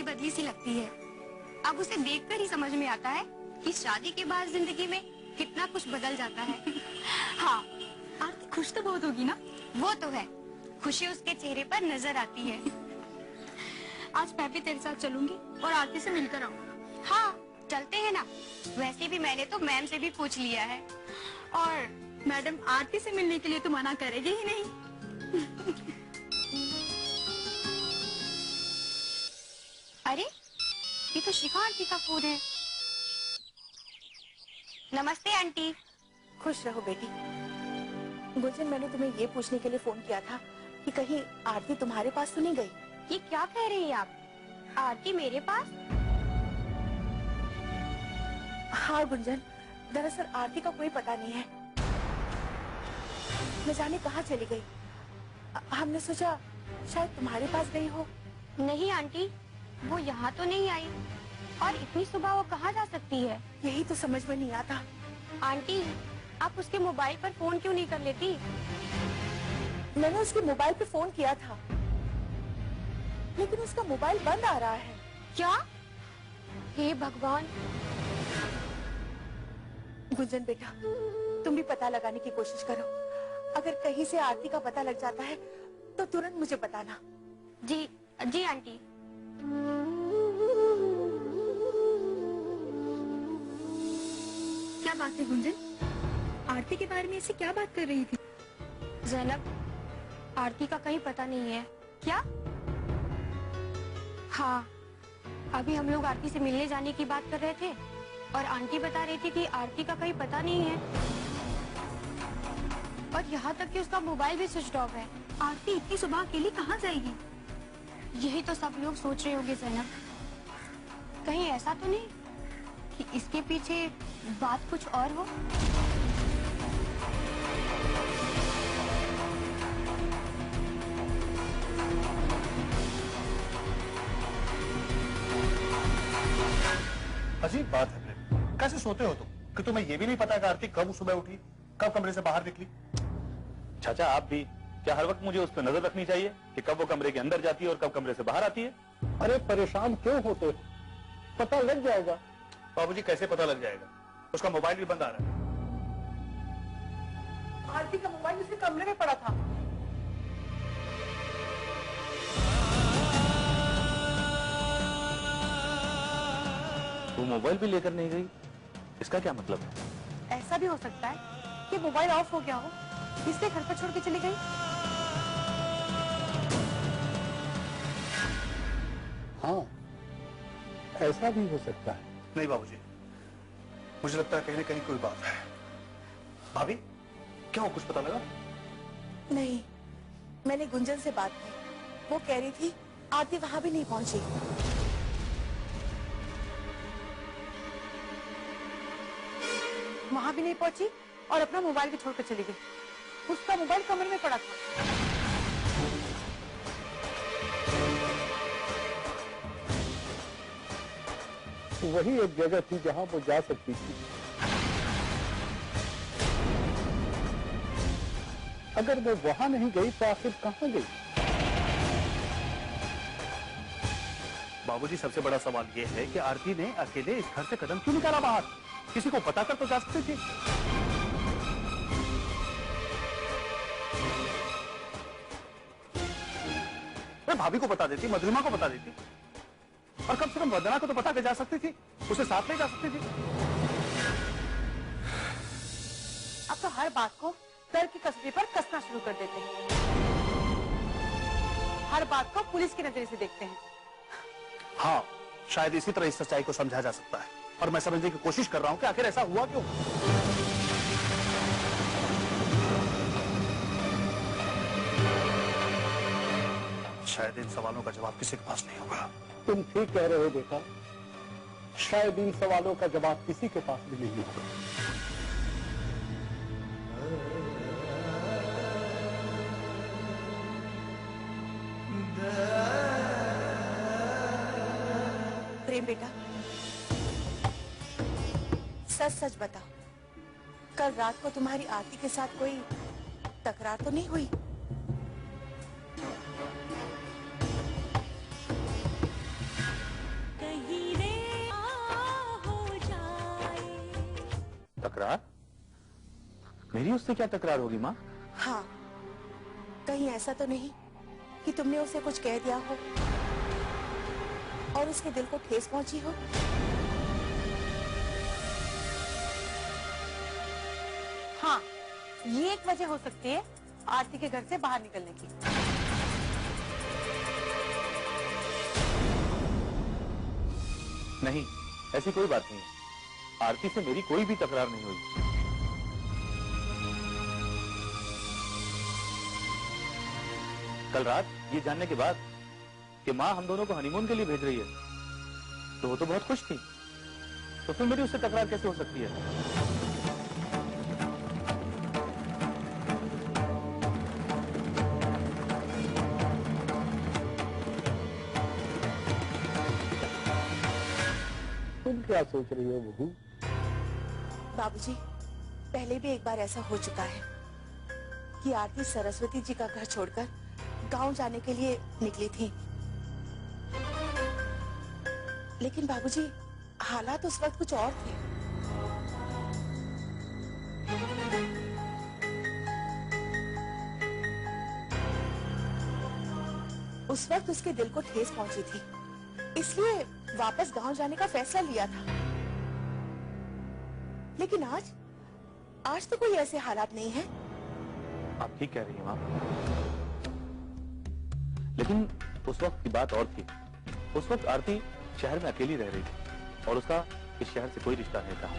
बदली बदली सी लगती है। अब उसे देखकर ही समझ में आता है कि शादी के बाद जिंदगी में कितना कुछ बदल जाता है। हाँ, आरती खुश तो बहुत होगी ना? वो तो है, खुशी उसके चेहरे पर नजर आती है। आज मैं भी तेरे साथ चलूंगी और आरती से मिलकर आऊंगी। हाँ, चलते हैं ना। वैसे भी मैंने तो मैम से भी पूछ लिया है। और मैडम आरती से मिलने के लिए तो मना करेगी ही नहीं। अरे, ये तो शिखा आंटी का फोन है। नमस्ते आंटी। खुश रहो बेटी। गुलशन, मैंने तुम्हें ये पूछने के लिए फोन किया था कि कहीं आरती तुम्हारे पास तो नहीं गई? ये क्या कह रही हैं आप? आरती मेरे पास? हाँ गुंजन, दरअसल आरती का कोई पता नहीं है। न जाने कहाँ चली गई। हमने सोचा शायद तुम्हारे पास गई हो। नहीं आंटी, वो यहाँ तो नहीं आई। और इतनी सुबह वो कहाँ जा सकती है? यही तो समझ में नहीं आता। आंटी, आप उसके मोबाइल पर फोन क्यों नहीं कर लेती? मैंने उसके मोबाइल पे फोन किया था, लेकिन उसका मोबाइल बंद आ रहा है। क्या? हे भगवान। गुंजन बेटा, तुम भी पता लगाने की कोशिश करो। अगर कहीं से आरती का पता लग जाता है तो तुरंत मुझे बताना। जी जी आंटी। क्या बात है गुंजन? आरती के बारे में ऐसे क्या बात कर रही थी? ज़ैनब, आरती का कहीं पता नहीं है क्या? हाँ, अभी हम लोग आरती से मिलने जाने की बात कर रहे थे और आंटी बता रही थी कि आरती का कहीं पता नहीं है। और यहाँ तक कि उसका मोबाइल भी स्विच ऑफ है। आरती इतनी सुबह अकेली कहाँ जाएगी? यही तो सब लोग सोच रहे होंगे ज़ैनब। कहीं ऐसा तो नहीं कि इसके पीछे बात कुछ और हो? अजीब बात है फिर। कैसे सोते हो तुम कि तुम्हें ये भी नहीं पता कि आरती कब सुबह उठी, कब कमरे से बाहर निकली? चाचा, आप भी क्या हर वक्त मुझे उस पर नजर रखनी चाहिए कि कब वो कमरे के अंदर जाती है और कब कमरे से बाहर आती है? अरे परेशान क्यों होते हो? पता लग जाएगा। बाबूजी, कैसे पता लग जाएगा? उसका मोबाइल भी बंद आ रहा है। आरती का मोबाइल उसके कमरे में पड़ा था। वो मोबाइल भी लेकर नहीं गई, इसका क्या मतलब है? ऐसा भी हो सकता है कि मोबाइल ऑफ हो गया हो, इसलिए घर पर छोड़ के चली गई। हाँ, ऐसा भी हो सकता है। नहीं बाबूजी, मुझे लगता है कहीं ना कहीं कोई बात है। भाभी, क्या हो, कुछ पता लगा? नहीं, मैंने गुंजन से बात की। वो कह रही थी आरती वहां भी नहीं पहुंची। वहां भी नहीं पहुंची और अपना मोबाइल भी छोड़कर चली गई। उसका मोबाइल कमरे में पड़ा था। वही एक जगह थी जहां वो जा सकती थी। अगर वो वहां नहीं गई तो आखिर कहां गई? बाबूजी, सबसे बड़ा सवाल ये है कि आरती ने अकेले इस घर से कदम क्यों निकाला बाहर? किसी को पता कर तो जा सकती थी। भाभी को बता देती, मधुरिमा को बता देती, और कम से कम वंदना को तो बता के जा सकती थी, उसे साथ ले जा सकती थी। अब तो हर बात को डर की कसबे पर कसना शुरू कर देते हैं। हर बात को पुलिस की नजर से देखते हैं। हाँ, शायद इसी तरह इस सच्चाई को समझा जा सकता है, और मैं समझने की कोशिश कर रहा हूं कि आखिर ऐसा हुआ क्यों। शायद इन सवालों का जवाब किसी के पास नहीं होगा। तुम ठीक कह रहे हो बेटा, शायद इन सवालों का जवाब किसी के पास भी नहीं होगा। प्रेम बेटा, सच सच बताओ, कल रात को तुम्हारी आरती के साथ कोई तकरार तो नहीं हुई? तकरार? मेरी उससे क्या तकरार होगी माँ? हाँ, कहीं ऐसा तो नहीं कि तुमने उसे कुछ कह दिया हो और उसके दिल को ठेस पहुंची हो? हाँ, ये एक वजह हो सकती है आरती के घर से बाहर निकलने की। नहीं, ऐसी कोई बात नहीं है। आरती से मेरी कोई भी तकरार नहीं हुई। कल रात ये जानने के बाद कि माँ हम दोनों को हनीमून के लिए भेज रही है, तो वो तो बहुत खुश थी। तो फिर मेरी उससे तकरार कैसे हो सकती है? तुम क्या सोच रही हो बहू? बाबूजी, पहले भी एक बार ऐसा हो चुका है कि आरती सरस्वती जी का घर छोड़कर गांव जाने के लिए निकली थी। लेकिन बाबूजी, हालात उस वक्त कुछ और थे। उस वक्त उसके दिल को ठेस पहुंची थी, इसलिए वापस गांव जाने का फैसला लिया था। लेकिन आज तो कोई ऐसे हालात नहीं है। आप ठीक कह रही हैं माँ, लेकिन उस वक्त की बात और थी। उस वक्त आरती शहर में अकेली रह रही थी और उसका इस शहर से कोई रिश्ता नहीं था।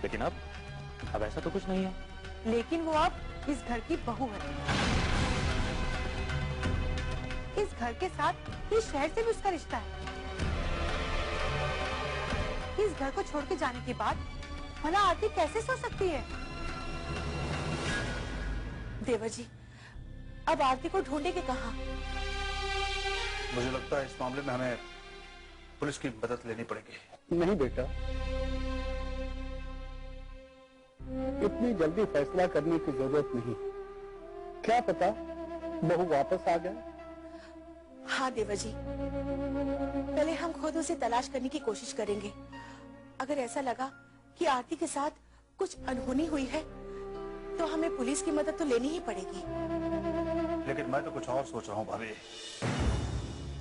लेकिन अब ऐसा तो कुछ नहीं है। लेकिन वो अब इस घर की बहू है। इस घर के साथ इस शहर से भी उसका रिश्ता है। इस घर को छोड़ के जाने के बाद भला आरती कैसे सो सकती है? देवर जी, अब आरती को ढूंढेंगे कहाँ? मुझे लगता है इस मामले में हमें पुलिस की मदद लेनी पड़ेगी। नहीं बेटा, इतनी जल्दी फैसला करने की जरूरत नहीं। क्या पता बहू वापस आ जाए। हाँ देवर जी, पहले हम खुद उसे तलाश करने की कोशिश करेंगे। अगर ऐसा लगा कि आरती के साथ कुछ अनहोनी हुई है, तो हमें पुलिस की मदद तो लेनी ही पड़ेगी। लेकिन मैं तो कुछ और सोच रहा हूँ भाभी,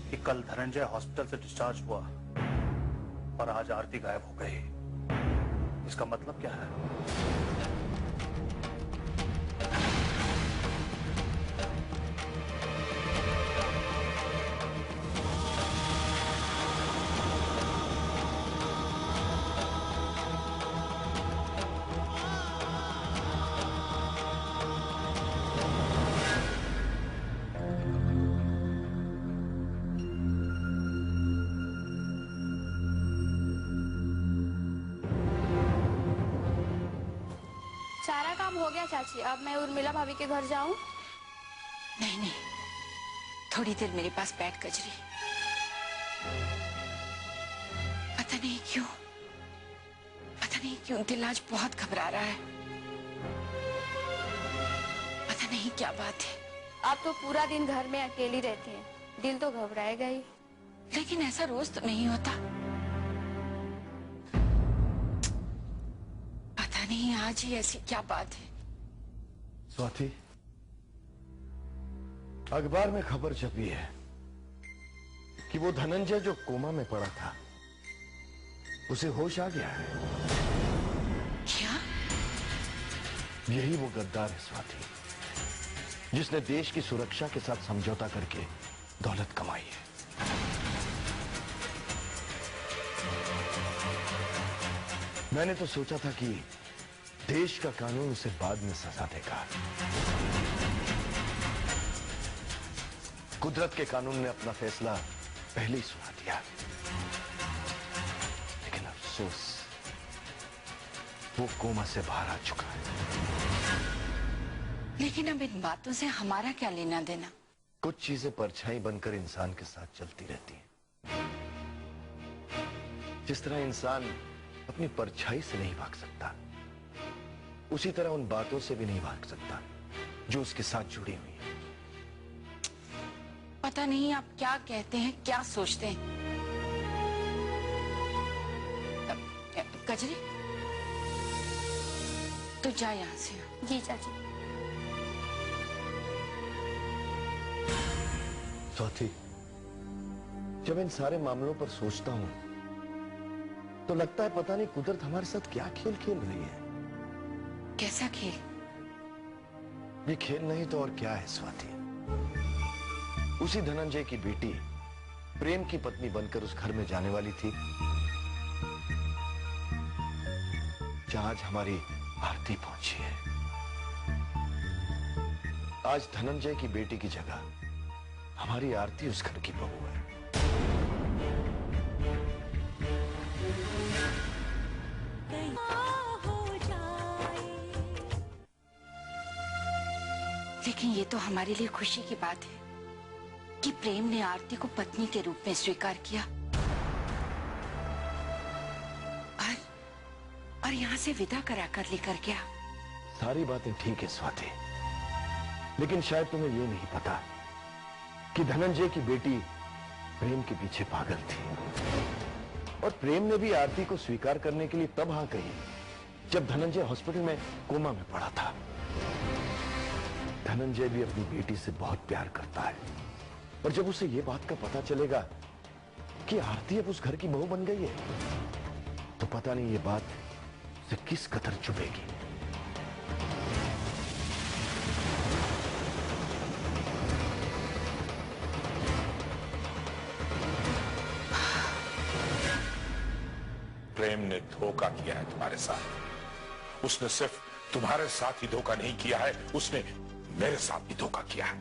कि कल धनंजय हॉस्पिटल से डिस्चार्ज हुआ और आज आरती गायब हो गई। इसका मतलब क्या है? सारा काम हो गया चाची, अब मैं उर्मिला भाभी के घर जाऊं? नहीं नहीं, थोड़ी देर मेरे पास बैठ कजरी। पता नहीं क्यों दिल आज बहुत घबरा रहा है। पता नहीं क्या बात है। आप तो पूरा दिन घर में अकेली रहती हैं, दिल तो घबराएगा ही। लेकिन ऐसा रोज तो नहीं होता। पता नहीं आज ही ऐसी क्या बात है। स्वाति, अखबार में खबर छपी है कि वो धनंजय जो कोमा में पड़ा था, उसे होश आ गया है। क्या? यही वो गद्दार है स्वाति, जिसने देश की सुरक्षा के साथ समझौता करके दौलत कमाई है। मैंने तो सोचा था कि देश का कानून उसे बाद में सजा देगा। कुदरत के कानून ने अपना फैसला पहले ही सुना दिया। लेकिन अफसोस, वो कोमा से बाहर आ चुका है। लेकिन अब इन बातों से हमारा क्या लेना देना? कुछ चीजें परछाई बनकर इंसान के साथ चलती रहती हैं। जिस तरह इंसान अपनी परछाई से नहीं भाग सकता, उसी तरह उन बातों से भी नहीं भाग सकता जो उसके साथ जुड़ी हुई है। पता नहीं आप क्या कहते हैं, क्या सोचते हैं। कजरी, तू जा यहाँ से। जी चाची। स्वाति, जब इन सारे मामलों पर सोचता हूं तो लगता है पता नहीं कुदरत हमारे साथ क्या खेल खेल रही है। कैसा खेल? ये खेल नहीं तो और क्या है स्वाति। उसी धनंजय की बेटी प्रेम की पत्नी बनकर उस घर में जाने वाली थी जहां आज हमारी आरती पहुंची है। आज धनंजय की बेटी की जगह हमारी आरती उस घर की बहू है। लेकिन ये तो हमारे लिए खुशी की बात है कि प्रेम ने आरती को पत्नी के रूप में स्वीकार किया और यहाँ से विदा कराकर लेकर गया। सारी बातें ठीक है स्वाति, लेकिन शायद तुम्हें ये नहीं पता कि धनंजय की बेटी प्रेम के पीछे पागल थी और प्रेम ने भी आरती को स्वीकार करने के लिए तब हाँ कही जब धनंजय हॉस्पिटल में कोमा में पड़ा था। धनंजय भी अपनी बेटी से बहुत प्यार करता है और जब उसे ये बात का पता चलेगा कि आरती अब उस घर की बहू बन गई है तो पता नहीं ये बात उसे किस कदर चुभेगी। प्रेम ने धोखा किया है तुम्हारे साथ। उसने सिर्फ तुम्हारे साथ ही धोखा नहीं किया है, उसने मेरे साथ भी धोखा किया है।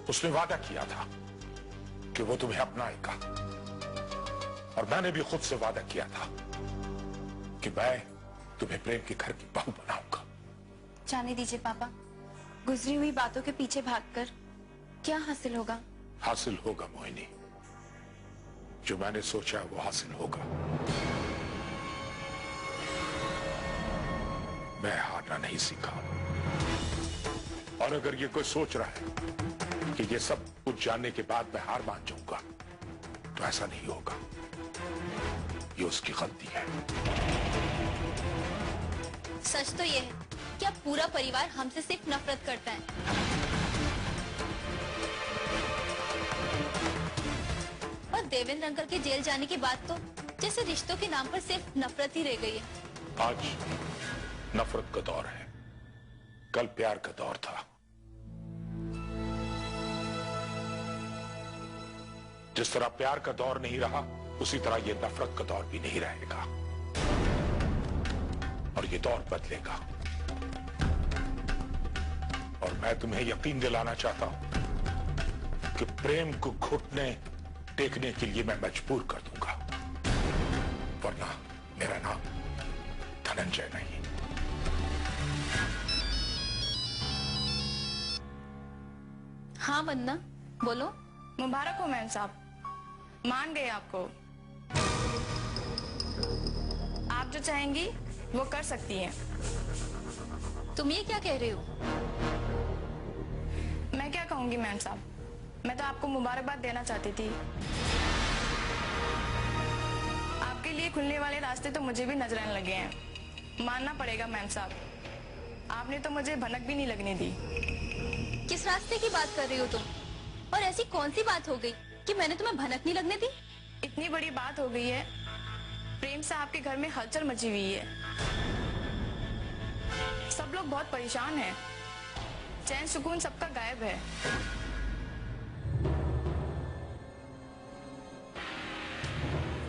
उसने वादा किया था कि वो तुम्हें अपनाएगा और मैंने भी खुद से वादा किया था कि मैं तुम्हें प्रेम के घर की बहू बनाऊंगा। जाने दीजिए पापा, गुजरी हुई बातों के पीछे भागकर क्या हासिल होगा? हासिल होगा मोहिनी, जो मैंने सोचा वो हासिल होगा। मैं हारना नहीं सीखा और अगर ये कोई सोच रहा है कि ये सब कुछ जानने के बाद मैं हार मान जाऊंगा तो ऐसा नहीं होगा। ये उसकी गलती है। सच तो ये है कि अब पूरा परिवार हमसे सिर्फ नफरत करता है। और देवेंद्र अंकल के जेल जाने के बाद तो जैसे रिश्तों के नाम पर सिर्फ नफरत ही रह गई है। आज नफरत का दौर है, कल प्यार का दौर था। जिस तरह प्यार का दौर नहीं रहा उसी तरह ये नफरत का दौर भी नहीं रहेगा और ये दौर बदलेगा। और मैं तुम्हें यकीन दिलाना चाहता हूं कि प्रेम को घुटने टेकने के लिए मैं मजबूर कर दूंगा, वरना मेरा नाम धनंजय नहीं। हाँ वंदना, बोलो। मुबारक हो मैम साहब, मान गए आपको। आप जो चाहेंगी वो कर सकती हैं। तुम ये क्या कह रहे हो? मैं क्या कहूंगी मैम साहब, मैं तो आपको मुबारकबाद देना चाहती थी। आपके लिए खुलने वाले रास्ते तो मुझे भी नजर आने लगे हैं। मानना पड़ेगा मैम साहब, आपने तो मुझे भनक भी नहीं लगने दी। किस रास्ते की बात कर रही हो तुम? और ऐसी कौन सी बात हो गई कि मैंने तुम्हें भनक नहीं लगने दी? इतनी बड़ी बात हो गई है, प्रेम से आपके घर में हलचल मची हुई है। सब लोग बहुत परेशान हैं, चैन सुकून सबका गायब है।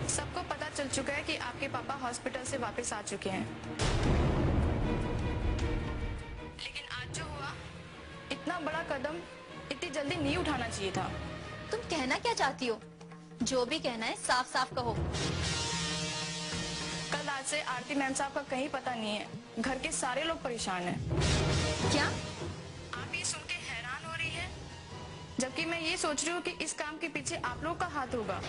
सबको पता चल चुका है कि आपके पापा हॉस्पिटल से वापस आ चुके हैं। लेकिन आज जो हुआ, इतना बड़ा कदम इतनी जल्दी नहीं उठाना चाहिए था। तुम कहना क्या चाहती हो? जो भी कहना है साफ साफ कहो। कल रात से आरती मैम साहब का कहीं पता नहीं है। घर के सारे लोग परेशान हैं। क्या? आप ये सुन के हैरान हो रही है, जबकि मैं ये सोच रही हूँ कि इस काम के पीछे आप लोगों का हाथ होगा।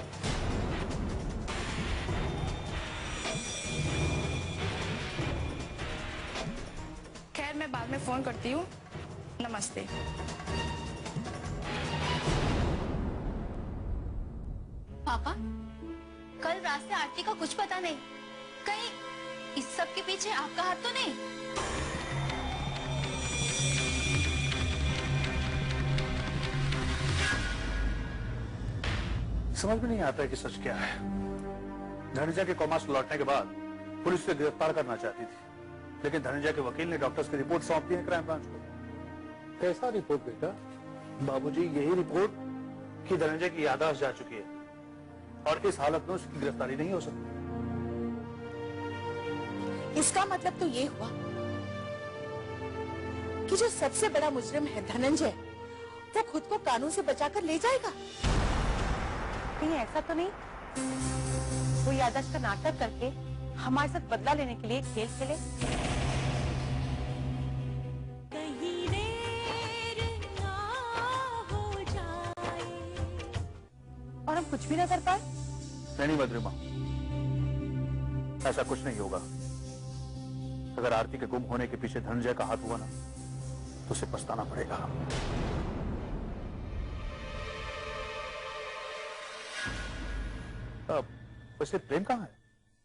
खैर, मैं बाद में फोन करती हूँ। नमस्ते। पापा, कल रात से आरती का कुछ पता नहीं। कहीं इस सब के पीछे आपका हाथ तो नहीं? समझ में नहीं आता है कि सच क्या है। धनंजय के कोमा से लौटने के बाद पुलिस उसे गिरफ्तार करना चाहती थी, लेकिन धनंजय के वकील ने डॉक्टर्स की रिपोर्ट सौंप दी है क्राइम ब्रांच को। कैसा रिपोर्ट बेटा? बाबूजी, यही रिपोर्ट कि धनंजय की याददाश्त जा चुकी है और इस हालत में उसकी गिरफ्तारी नहीं हो सकती। इसका मतलब तो ये हुआ कि जो सबसे बड़ा मुजरिम है धनंजय, वो खुद को कानून से बचाकर ले जाएगा। कहीं ऐसा तो नहीं वो याददाश्त का नाटक करके हमारे साथ बदला लेने के लिए खेल खेले? कहीं देर ना हो जाए और हम कुछ भी ना कर पाए? नहीं मधुरिमा, ऐसा कुछ नहीं होगा। अगर आरती के गुम होने के पीछे धनंजय का हाथ हुआ ना, तो उसे पछताना पड़ेगा। वैसे प्रेम कहाँ है?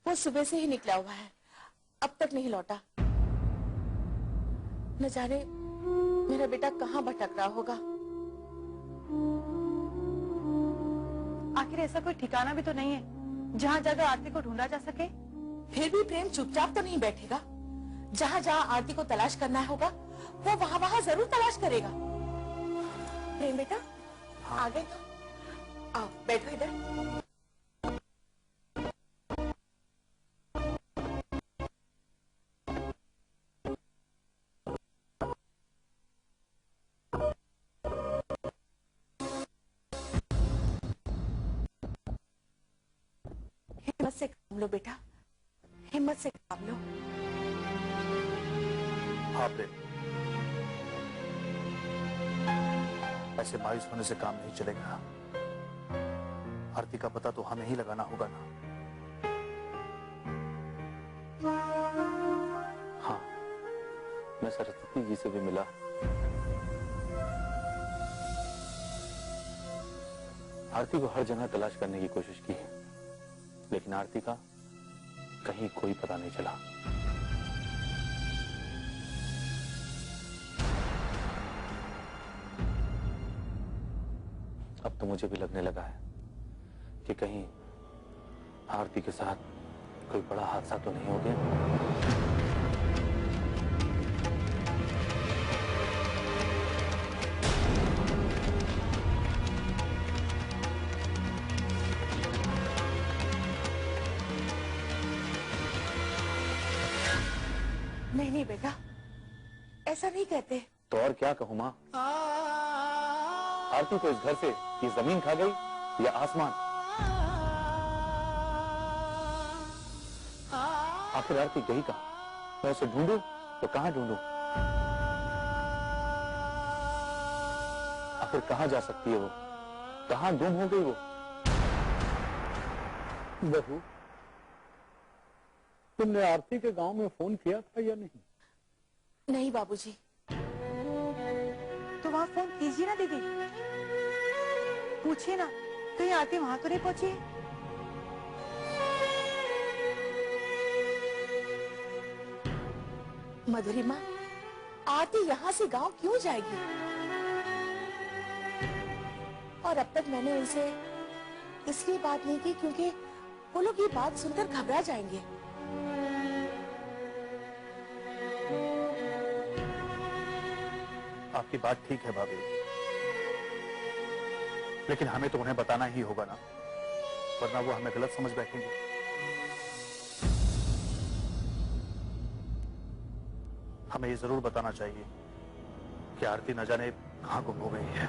वो सुबह से ही निकला हुआ है, अब तक नहीं लौटा। न जाने मेरा बेटा कहाँ भटक रहा होगा। आखिर ऐसा कोई ठिकाना भी तो नहीं है जहाँ जाकर आरती को ढूंढा जा सके? फिर भी प्रेम चुपचाप तो नहीं बैठेगा। जहाँ जहाँ आरती को तलाश करना होगा वो वहाँ वहाँ जरूर तलाश करेगा। प्रेम बेटा, आ गए तो आओ बैठो इधर। हिम्मत से काम लो बेटा, हिम्मत से काम लो। हाँ प्रेम, ऐसे मायूस होने से काम नहीं चलेगा। आरती का पता तो हमें ही लगाना होगा ना। हाँ, मैं सरस्वती जी से भी मिला। आरती को हर जगह तलाश करने की कोशिश की, लेकिन आरती का कहीं कोई पता नहीं चला। अब तो मुझे भी लगने लगा है कि कहीं आरती के साथ कोई बड़ा हादसा तो नहीं हो गया। नहीं नहीं बेटा, ऐसा नहीं कहते। तो और क्या कहूं मां? आरती को इस घर से ये जमीन खा गई या आसमान? आखिर आरती गई कहां? मैं उसे ढूंढूं तो कहां ढूंढूं? आखिर कहां जा सकती है वो? कहां गुम हो गई वो? बहू, तुमने आरती के गांव में फोन किया था या नहीं? नहीं बाबूजी। तो वहाँ फोन कीजिए ना दीदी, पूछिए ना कहीं आरती वहां तो नहीं पहुंची? मधुरिमा, आरती यहाँ से गांव क्यों जाएगी? और अब तक मैंने उनसे इसलिए बात नहीं की क्योंकि वो लोग ये बात सुनकर घबरा जाएंगे। आपकी बात ठीक है भाभी, लेकिन हमें तो उन्हें बताना ही होगा ना, वरना वो हमें गलत समझ बैठेंगे। हमें ये जरूर बताना चाहिए कि आरती न जाने कहां गुम हो गई है।